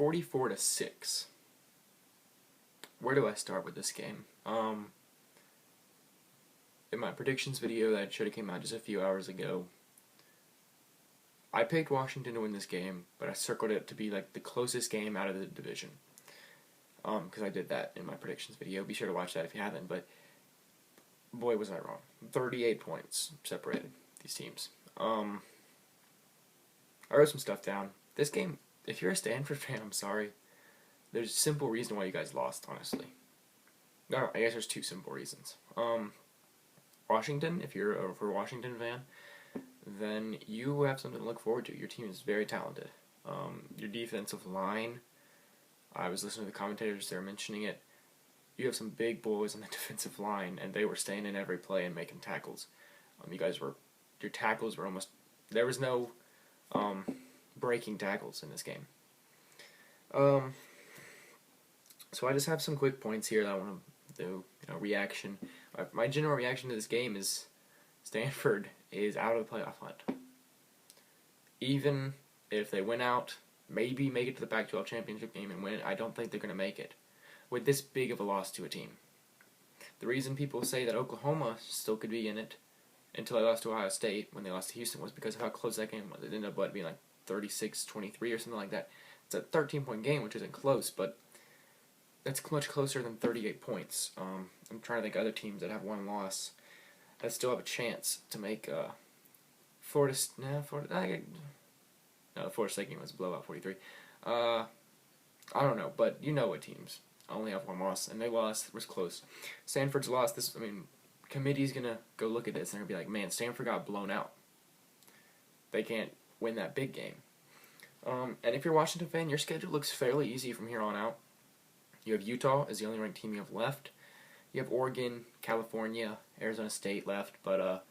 44-6. Where do I start with this game? In my predictions video that should have came out just a few hours ago, I picked Washington to win this game, but I circled it to be like the closest game out of the division. Because I did that in my predictions video. Be sure to watch that if you haven't, but boy was I wrong. 38 points separated these teams. I wrote some stuff down. This game, if you're a Stanford fan, I'm sorry. There's a simple reason why you guys lost, honestly. No, I guess there's two simple reasons. Washington, if you're a Washington fan, then you have something to look forward to. Your team is very talented. Your defensive line, I was listening to the commentators, they were mentioning it. You have some big boys on the defensive line, and they were staying in every play and making tackles. Your tackles were almost, there was no breaking tackles in this game. So I just have some quick points here that I want to do, reaction. My general reaction to this game is Stanford is out of the playoff hunt. Even if they win out, maybe make it to the Pac-12 championship game and win it, I don't think they're going to make it with this big of a loss to a team. The reason people say that Oklahoma still could be in it until they lost to Ohio State when they lost to Houston was because of how close that game was. It ended up being like 36-23 or something like that. It's a 13-point game, which isn't close, but that's much closer than 38 points. I'm trying to think of other teams that have one loss that still have a chance to make Florida State game was a blowout, 43. I don't know, but you know what teams only have one loss, and they lost. It was close. Stanford's lost. Committee's going to go look at this, and they're going to be like, man, Stanford got blown out. They can't win that big game. And if you're a Washington fan, your schedule looks fairly easy from here on out. You have Utah as the only ranked team you have left. You have Oregon, California, Arizona State left. But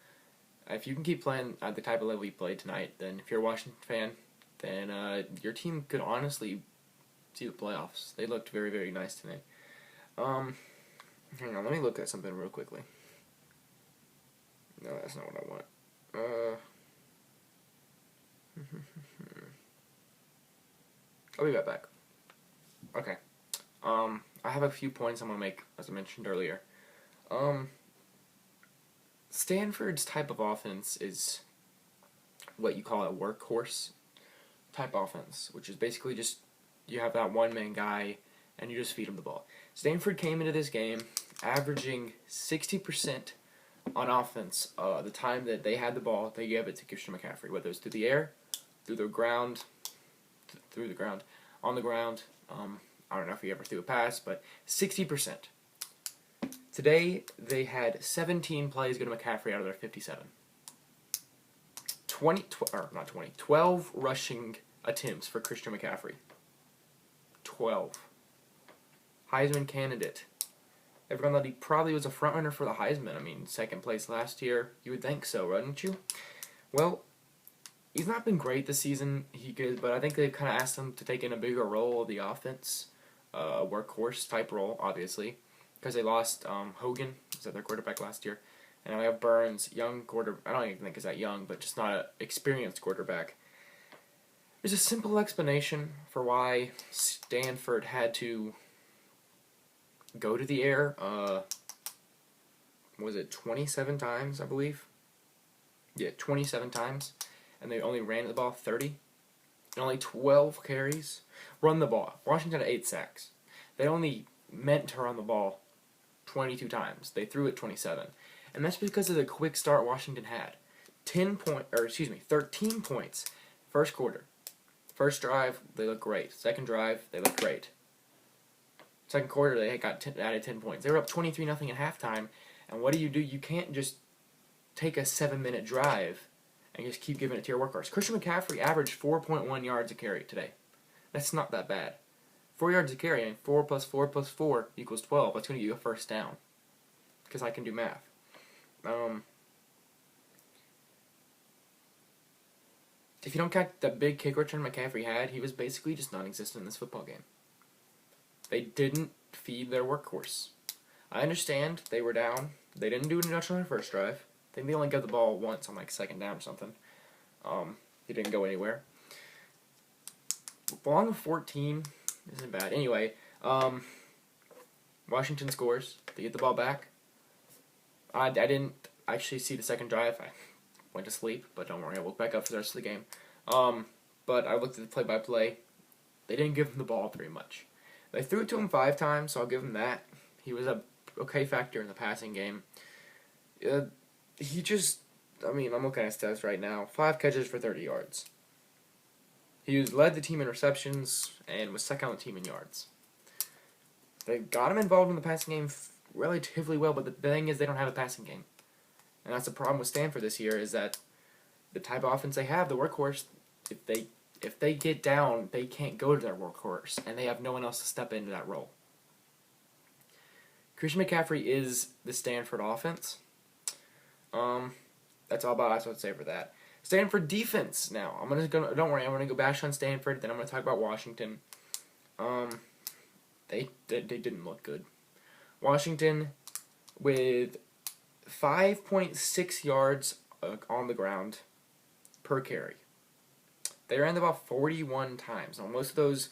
if you can keep playing at the type of level you played tonight, then if you're a Washington fan, then your team could honestly see the playoffs. They looked very, very nice tonight. Hang on, let me look at something real quickly. No, that's not what I want. I'll be right back. Okay. I have a few points I'm going to make, as I mentioned earlier. Stanford's type of offense is what you call a workhorse type offense, which is basically just you have that one-man guy and you just feed him the ball. Stanford came into this game averaging 60% on offense. The time that they had the ball, they gave it to Christian McCaffrey, whether it was through the air, through the ground, on the ground. I don't know if he ever threw a pass, but 60%. Today, they had 17 plays go to McCaffrey out of their 57. 12 rushing attempts for Christian McCaffrey. 12. Heisman candidate. Everyone thought he probably was a front-runner for the Heisman. Second place last year. You would think so, wouldn't you? Well, he's not been great this season, but I think they've kind of asked him to take in a bigger role of the offense. A workhorse type role, obviously, because they lost Hogan, was that their quarterback last year, and now they have Burns, young quarterback. I don't even think he's that young, but just not an experienced quarterback. There's a simple explanation for why Stanford had to go to the air. Was it 27 times, I believe? Yeah, 27 times, and they only ran the ball 30. And only 12 carries. Run the ball. Washington had 8 sacks. They only meant to run the ball 22 times. They threw it 27. And that's because of the quick start Washington had. 13 points first quarter. First drive, they looked great. Second drive, they looked great. Second quarter, they added 10 points. They were up 23-0 at halftime. And what do? You can't just take a 7-minute drive and just keep giving it to your workhorse. Christian McCaffrey averaged 4.1 yards a carry today. That's not that bad. 4 yards a carry, 4 plus 4 plus 4 equals 12. That's going to give you a first down. Because I can do math. If you don't count the big kick return McCaffrey had, he was basically just non-existent in this football game. They didn't feed their workhorse. I understand they were down. They didn't do much on their first drive. I think they only got the ball once on second down or something. He didn't go anywhere. Along with 14, isn't bad. Anyway, Washington scores. They get the ball back. I didn't actually see the second drive. I went to sleep, but don't worry, I woke back up for the rest of the game. But I looked at the play-by-play. They didn't give him the ball very much. They threw it to him 5 times, so I'll give him that. He was a okay factor in the passing game. He just, I mean, I'm looking at stats right now. 5 catches for 30 yards. He led the team in receptions and was second on the team in yards. They got him involved in the passing game relatively well, but the thing is they don't have a passing game. And that's the problem with Stanford this year, is that the type of offense they have, the workhorse, if they get down, they can't go to their workhorse, and they have no one else to step into that role. Christian McCaffrey is the Stanford offense. That's all about I would say for that. Stanford defense now. Don't worry, I'm gonna go bash on Stanford, then I'm gonna talk about Washington. They didn't look good. Washington with 5.6 yards on the ground per carry. They ran the ball 41 times. Now, most of those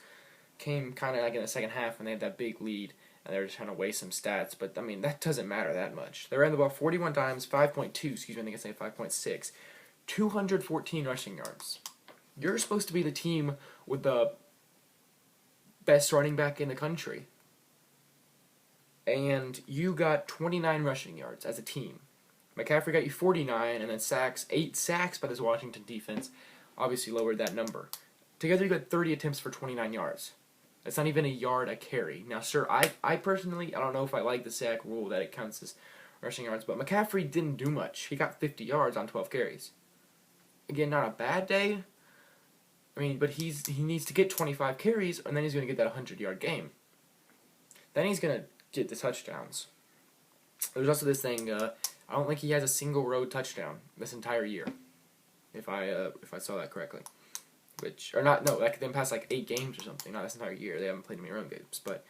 came kind of like in the second half when they had that big lead, and they were just trying to waste some stats. But, I mean, that doesn't matter that much. They ran the ball 41 times, 5.2, excuse me, I think I say 5.6, 214 rushing yards. You're supposed to be the team with the best running back in the country. And you got 29 rushing yards as a team. McCaffrey got you 49, and then 8 sacks by this Washington defense obviously lowered that number. Together you got 30 attempts for 29 yards. That's not even a yard a carry. Now, sure, I personally, I don't know if I like the sack rule that it counts as rushing yards, but McCaffrey didn't do much. He got 50 yards on 12 carries. Again, not a bad day. I mean, but he needs to get 25 carries, and then he's going to get that 100-yard game. Then he's going to get the touchdowns. There's also this thing, I don't think he has a single road touchdown this entire year, if I saw that correctly. Like them past like 8 games or something, not this entire year. They haven't played many road games. But,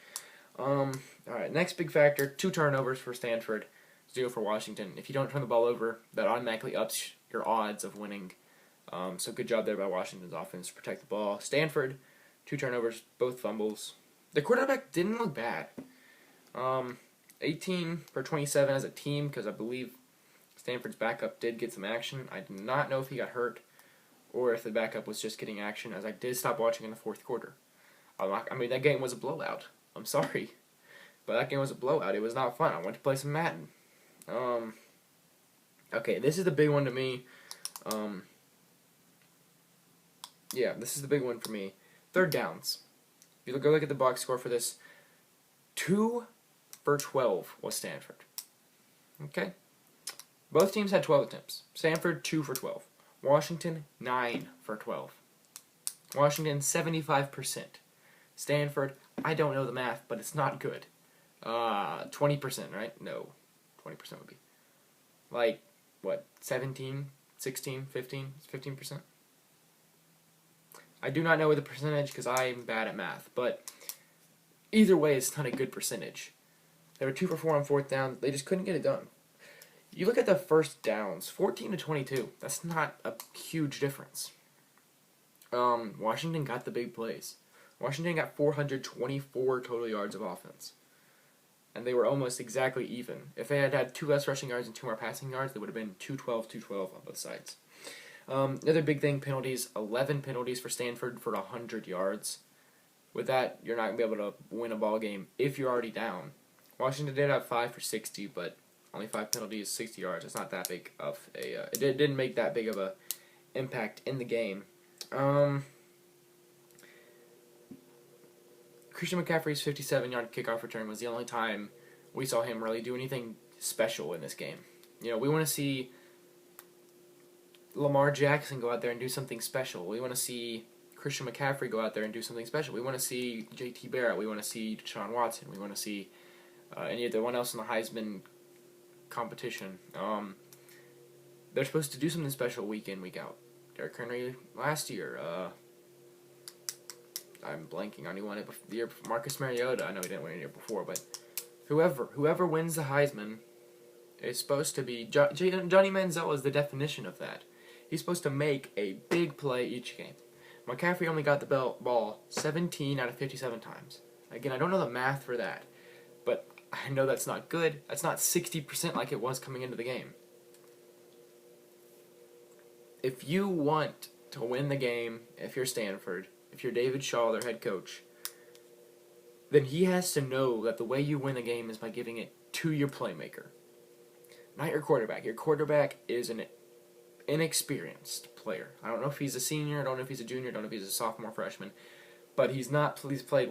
alright, next big factor, 2 turnovers for Stanford, 0 for Washington. If you don't turn the ball over, that automatically ups your odds of winning. So good job there by Washington's offense to protect the ball. Stanford, 2 turnovers, both fumbles. The quarterback didn't look bad. 18 for 27 as a team, because I believe Stanford's backup did get some action. I do not know if he got hurt or if the backup was just getting action, as I did stop watching in the 4th quarter. I mean, that game was a blowout. I'm sorry. But that game was a blowout. It was not fun. I went to play some Madden. Okay, this is the big one to me. Yeah, this is the big one for me. 3rd downs. If you go look at the box score for this, 2 for 12 was Stanford. Okay? Both teams had 12 attempts. Stanford, 2 for 12. Washington, 9 for 12. Washington, 75%. Stanford, I don't know the math, but it's not good. 20%, right? No. 20% would be. Like, what, 17, 16, 15? 15%? I do not know the percentage because I'm bad at math, but either way, it's not a good percentage. They were 2 for 4 on 4th down. They just couldn't get it done. You look at the first downs, 14 to 22. That's not a huge difference. Washington got the big plays. Washington got 424 total yards of offense. And they were almost exactly even. If they had had 2 less rushing yards and 2 more passing yards, they would have been 212, 212 on both sides. Another big thing, penalties. 11 penalties for Stanford for 100 yards. With that, you're not going to be able to win a ball game if you're already down. Washington did have 5 for 60, but only 5 penalties, 60 yards. It's not that big of a... it didn't make that big of a impact in the game. Christian McCaffrey's 57-yard kickoff return was the only time we saw him really do anything special in this game. You know, we want to see Lamar Jackson go out there and do something special. We want to see Christian McCaffrey go out there and do something special. We want to see J.T. Barrett. We want to see Deshaun Watson. We want to see anyone else in the Heisman competition. They're supposed to do something special week in, week out. Derrick Henry last year. I'm blanking on who won it the year before. Marcus Mariota. I know he didn't win it the year before, but whoever wins the Heisman is supposed to be... Johnny Manziel is the definition of that. He's supposed to make a big play each game. McCaffrey only got the ball 17 out of 57 times. Again, I don't know the math for that, but I know that's not good. That's not 60% like it was coming into the game. If you want to win the game, if you're Stanford, if you're David Shaw, their head coach, then he has to know that the way you win the game is by giving it to your playmaker, not your quarterback. Your quarterback is an inexperienced player. I don't know if he's a senior, I don't know if he's a junior, I don't know if he's a sophomore, freshman, but he's played,